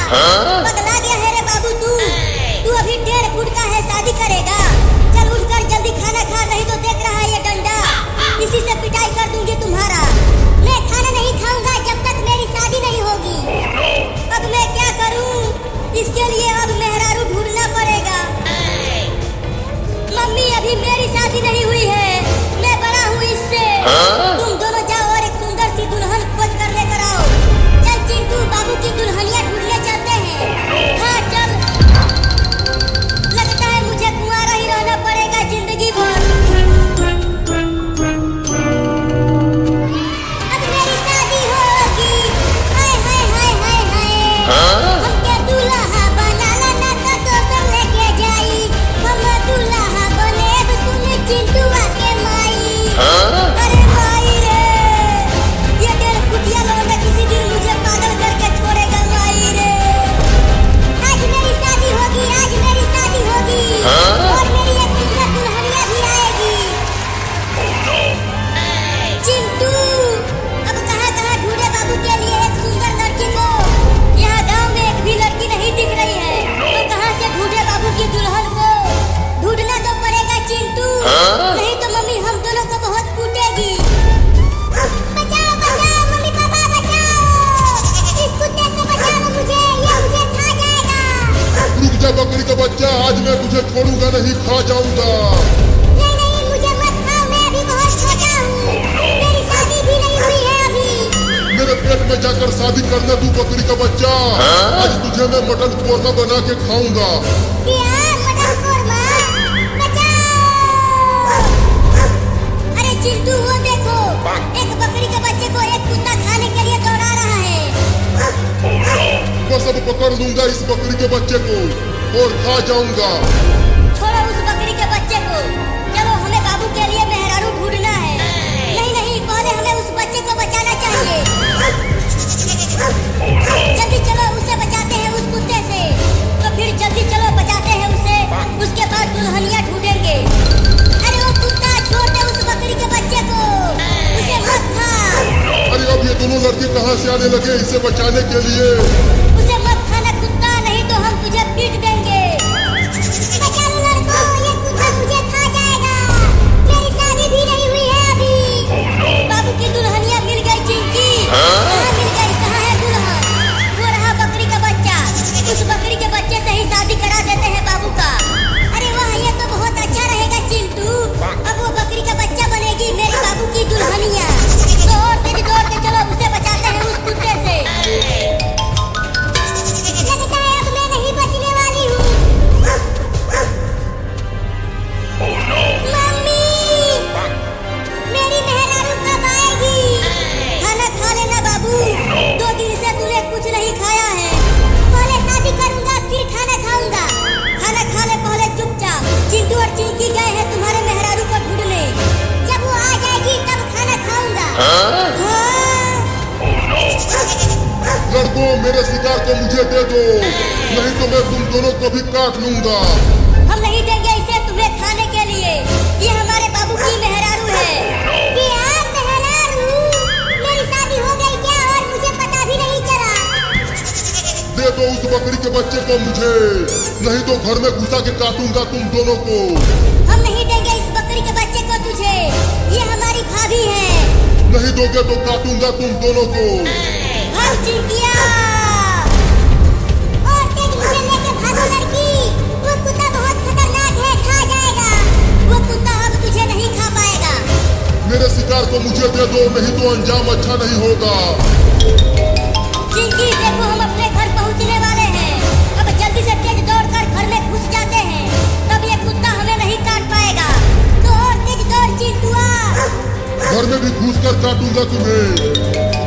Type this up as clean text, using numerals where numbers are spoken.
पगला गया है रे बाबू तू अभी 1.5 फुट का है, शादी करेगा? चल उठकर जल्दी खाना खा, नहीं तो देख रहा है ये डंडा, इसी से पिटाई कर दूंगी तुम्हारा। मैं खाना नहीं खाऊंगा जब तक मेरी शादी नहीं होगी। अब मैं क्या करूं? इसके लिए अब मेहरारू ढूंढना पड़ेगा। मम्मी अभी मेरी शादी नहीं हुई है, मैं बड़ा हूँ इससे। तुम दोनों जाओ और एक सुंदर सी दुल्हन खोज कर लेकर आओ। चल चिंटू, बाबू की दुल्हनिया ढूंढने चलते हैं। हाँ चल, लगता है मुझे कुंवारा ही रहना पड़ेगा जिंदगी भर। अब मेरी शादी होगी, हाय हाय हाय हाय हाय। हमके दूल्हा बनाला ना तो दोसर लेके जाई, हम दूल्हा बने तो सुन चिंटुआ के माई। अरे माई रे, ये 1.5 फुटिया लौंडा किसी दिन मुझे पागल करके छोड़ेगा माई रे। आज मेरी शादी होगी, आज मेरी शादी होगी, और मेरी एक सुंदर दुल्हनिया भी आएगी। चिंटू, अब कहाँ ढूंढे बाबू के लिए एक सुंदर लड़की को? यहाँ गांव में एक भी लड़की नहीं दिख रही है, तो कहाँ से ढूंढे बाबू की दुल्हन को? ढूंढना तो पड़ेगा चिंटू, नहीं तो मम्मी हम दोनों को बहुत कूटेगी। बचाओ बचाओ मम्मी पापा बचाओ, इस कुत्ते से बचाओ मुझे, ये मुझे खा जाएगा। रुक जा बकरी का बच्चा, आज मैं तुझे छोड़ूंगा नहीं, खा जाऊंगा। नहीं नहीं मुझे मत खाओ, मैं अभी बहुत छोटा हूँ, मेरी शादी भी नहीं हुई है अभी। मेरे पेट में जाकर शादी करना तू बकरी का बच्चा। आज तुझे मैं मटन कोरमा बना के खाऊंगा। क्या मटन कोरमा? बचाओ! अरे चिंटू वो देखो, एक बकरी के बच्चे को एक कुत्ता खाने के लिए दौड़ा रहा है। मैं सब पकड़ लूंगा इस बकरी के बच्चे को और खा जाऊंगा। छोड़ो उस बकरी के बच्चे को, चलो हमें बाबू के लिए मेहरारू ढूंढना है। नहीं नहीं, पहले हमें उस बच्चे को बचाना चाहिए। जल्दी चलो, उसे बचाते हैं उस कुत्ते से। तो फिर जल्दी चलो बचाते हैं उसे, उसके बाद दुल्हनिया ढूंढेंगे। अरे वो कुत्ता, छोड़ दे उस बकरी के बच्चे को, उसे मत खा। अरे अब ये दोनों लड़के कहाँ से आने लगे इसे बचाने के लिए? उसे मत खाना कुत्ता, नहीं तो हम तुझे पीट देंगे। बचा लो लड़कों, ये कुत्ता मुझे खा जाएगा। मेरी शादी भी नहीं हुई है अभी। बाबू की दुल्हनिया मिल गई चिंकी। कहाँ मिल गई, कहाँ है दुल्हन? वो रहा बकरी का बच्चा, उस बकरी के बच्चे से ही शादी करा देते हैं बाबू का। अरे वाह, ये तो बहुत अच्छा रहेगा चिंटू, अब वो बकरी का बच्चा बनेगी मेरे बाबू की दुल्हनिया। तो और तेज दौड़ के चलो, उसे बचाते हैं उस कुत्ते से। लगता है अब मैं नहीं बचने वाली हूँ। मम्मी, मेरी मेहरारू कब आएगी? खाना खा लेना बाबू, 2 दिन से तूने कुछ नहीं खाया है। पहले शादी करूंगा फिर खाना खाऊंगा। खाना खा ले पहले चुपचाप। चिंटू और चिंकी गए हैं तुम्हारे मेहरारू को ढूंढने, जब वो आ जाएगी तब खाना खाऊंगा। हाँ। लड़कों, मेरे शिकार को मुझे दे दो, नहीं तो मैं तुम दोनों को भी काट लूंगा। हम नहीं देंगे इसे तुम्हें खाने के लिए, ये हमारे बाबू की मेहरारू है। क्या मेहरारू? मेरी शादी हो गई क्या और मुझे पता भी नहीं चला? दे दो उस बकरी के बच्चे को मुझे, नहीं तो घर में घुसा के काटूंगा तुम दोनों को। हम नहीं देंगे इस बकरी के बच्चे को तुझे, ये हमारी भाभी है। नहीं दोगे तो काटूंगा तुम दोनों को। भाग चिंकिया, और तेज मुझे लेके भागो लड़की, वो कुत्ता बहुत खतरनाक है, खा जाएगा। वो कुत्ता अब तुझे नहीं खा पाएगा। मेरे शिकार को मुझे दे दो, नहीं तो अंजाम अच्छा नहीं होगा। चिंकी देखो, हम अपने घर पहुंचने वाले हैं, अब जल्दी से तेज दौड़कर घर में घुस जाते हैं, तब ये कुत्ता हमें नहीं काट पाएगा। तो और तेज दौड़ चिंटुआ। घर में भी घुस कर काटूंगा तुम्हें।